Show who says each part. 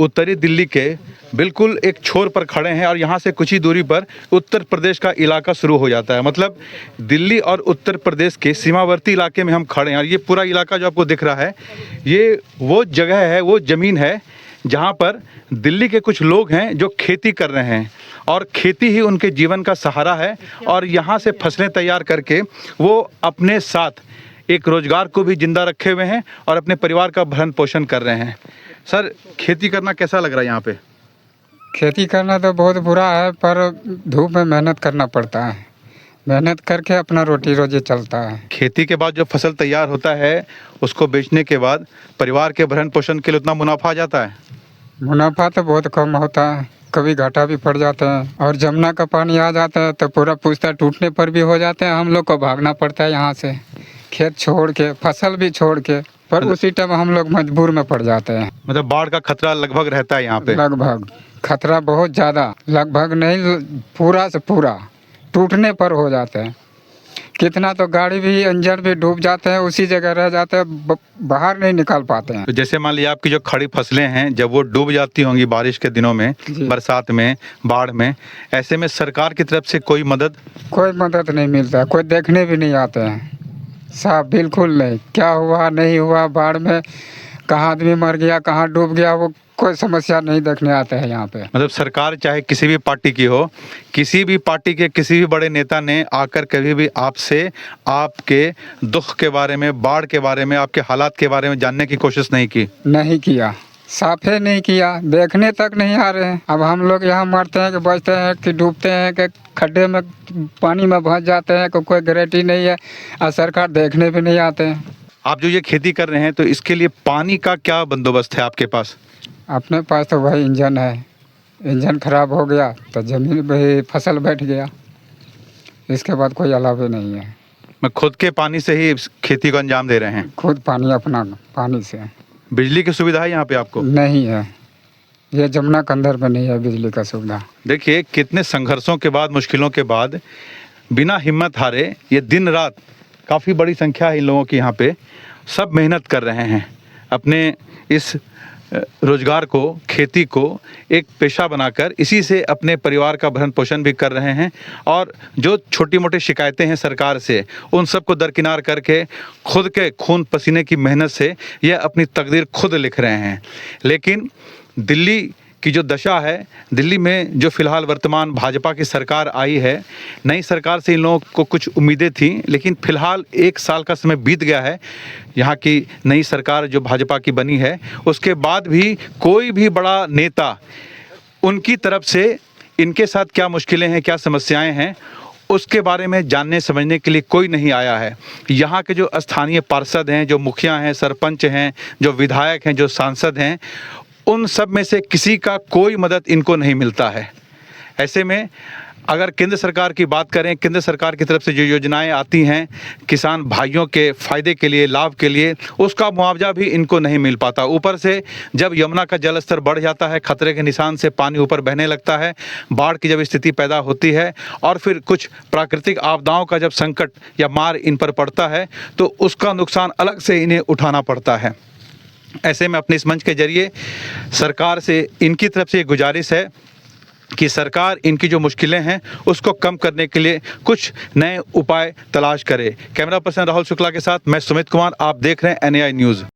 Speaker 1: उत्तरी दिल्ली के बिल्कुल एक छोर पर खड़े हैं और यहाँ से कुछ ही दूरी पर उत्तर प्रदेश का इलाका शुरू हो जाता है। मतलब दिल्ली और उत्तर प्रदेश के सीमावर्ती इलाके में हम खड़े हैं और ये पूरा इलाका जो आपको दिख रहा है, ये वो जगह है, वो ज़मीन है जहाँ पर दिल्ली के कुछ लोग हैं जो खेती कर रहे हैं और खेती ही उनके जीवन का सहारा है। और यहाँ से फसलें तैयार करके वो अपने साथ एक रोज़गार को भी जिंदा रखे हुए हैं और अपने परिवार का भरण पोषण कर रहे हैं। सर, खेती करना कैसा लग रहा है यहाँ पे?
Speaker 2: खेती करना तो बहुत बुरा है, पर धूप में मेहनत करना पड़ता है। मेहनत करके अपना रोटी रोजी चलता है।
Speaker 1: खेती के बाद जो फसल तैयार होता है उसको बेचने के बाद परिवार के भरण पोषण के लिए उतना मुनाफा आ जाता है?
Speaker 2: मुनाफा तो बहुत कम होता है, कभी घाटा भी पड़ जाता है। और जमुना का पानी आ जाता है तो पूरा पुश्ता टूटने पर भी हो जाते हैं। हम लोग को भागना पड़ता है यहाँ से, खेत छोड़ के, फसल भी छोड़ के, पर उसी टाइम हम लोग मजबूर में पड़ जाते हैं।
Speaker 1: मतलब बाढ़ का खतरा लगभग रहता है यहाँ पे?
Speaker 2: लगभग खतरा बहुत ज़्यादा, लगभग नहीं, पूरा से पूरा टूटने पर हो जाते हैं। कितना तो गाड़ी भी, इंजन भी डूब जाते हैं, उसी जगह रह जाते हैं, बाहर नहीं निकाल पाते हैं।
Speaker 1: तो जैसे मान लिया आपकी जो खड़ी फसलें हैं, जब वो डूब जाती होंगी बारिश के दिनों में, बरसात में, बाढ़ में, ऐसे में सरकार की तरफ से कोई मदद?
Speaker 2: कोई मदद नहीं मिलता, कोई देखने भी नहीं आते हैं। साहब बिल्कुल नहीं, क्या हुआ नहीं हुआ, बाढ़ में कहाँ आदमी मर गया, कहाँ डूब गया, वो कोई समस्या नहीं देखने आते हैं यहाँ पे।
Speaker 1: मतलब सरकार चाहे किसी भी पार्टी की हो, किसी भी पार्टी के किसी भी बड़े नेता ने आकर कभी भी आपसे आपके दुख के बारे में, बाढ़ के बारे में, आपके हालात के बारे में जानने की कोशिश नहीं की?
Speaker 2: नहीं किया, साफे नहीं किया, देखने तक नहीं आ रहे हैं। अब हम लोग यहाँ मरते हैं कि बचते हैं कि डूबते हैं कि खड्डे में पानी में फंस जाते हैं, कोई गारंटी नहीं है और सरकार देखने भी नहीं आते हैं।
Speaker 1: आप जो ये खेती कर रहे हैं तो इसके लिए पानी का क्या बंदोबस्त है आपके पास?
Speaker 2: अपने पास तो वही इंजन है, इंजन खराब हो गया तो ज़मीन पे फसल बैठ गया, इसके बाद कोई अलावे नहीं है।
Speaker 1: मैं खुद के पानी से ही खेती को अंजाम दे रहे हैं?
Speaker 2: खुद पानी, अपना पानी से।
Speaker 1: बिजली की सुविधा है यहाँ पे आपको?
Speaker 2: नहीं है, ये जमुना के अंदर में नहीं है बिजली का सुविधा।
Speaker 1: देखिए कितने संघर्षों के बाद, मुश्किलों के बाद, बिना हिम्मत हारे, ये दिन रात काफ़ी बड़ी संख्या है इन लोगों की यहाँ पे, सब मेहनत कर रहे हैं अपने इस रोज़गार को, खेती को एक पेशा बनाकर, इसी से अपने परिवार का भरण पोषण भी कर रहे हैं। और जो छोटी मोटी शिकायतें हैं सरकार से, उन सब को दरकिनार करके खुद के खून पसीने की मेहनत से यह अपनी तकदीर खुद लिख रहे हैं। लेकिन दिल्ली की जो दशा है, दिल्ली में जो फिलहाल वर्तमान भाजपा की सरकार आई है, नई सरकार से इन लोगों को कुछ उम्मीदें थी, लेकिन फिलहाल 1 साल का समय बीत गया है यहाँ की नई सरकार जो भाजपा की बनी है, उसके बाद भी कोई भी बड़ा नेता उनकी तरफ से इनके साथ क्या मुश्किलें हैं, क्या समस्याएं हैं, उसके बारे में जानने समझने के लिए कोई नहीं आया है। यहाँ के जो स्थानीय पार्षद हैं, जो मुखिया हैं, सरपंच हैं, जो विधायक हैं, जो सांसद हैं, उन सब में से किसी का कोई मदद इनको नहीं मिलता है। ऐसे में अगर केंद्र सरकार की बात करें, केंद्र सरकार की तरफ से जो योजनाएं आती हैं किसान भाइयों के फ़ायदे के लिए, लाभ के लिए, उसका मुआवजा भी इनको नहीं मिल पाता। ऊपर से जब यमुना का जल स्तर बढ़ जाता है, खतरे के निशान से पानी ऊपर बहने लगता है, बाढ़ की जब स्थिति पैदा होती है और फिर कुछ प्राकृतिक आपदाओं का जब संकट या मार इन पर पड़ता है, तो उसका नुकसान अलग से इन्हें उठाना पड़ता है। ऐसे में अपने इस मंच के जरिए सरकार से इनकी तरफ से गुजारिश है कि सरकार इनकी जो मुश्किलें हैं उसको कम करने के लिए कुछ नए उपाय तलाश करे। कैमरा पर्सन राहुल शुक्ला के साथ मैं सुमित कुमार, आप देख रहे हैं NAI न्यूज़।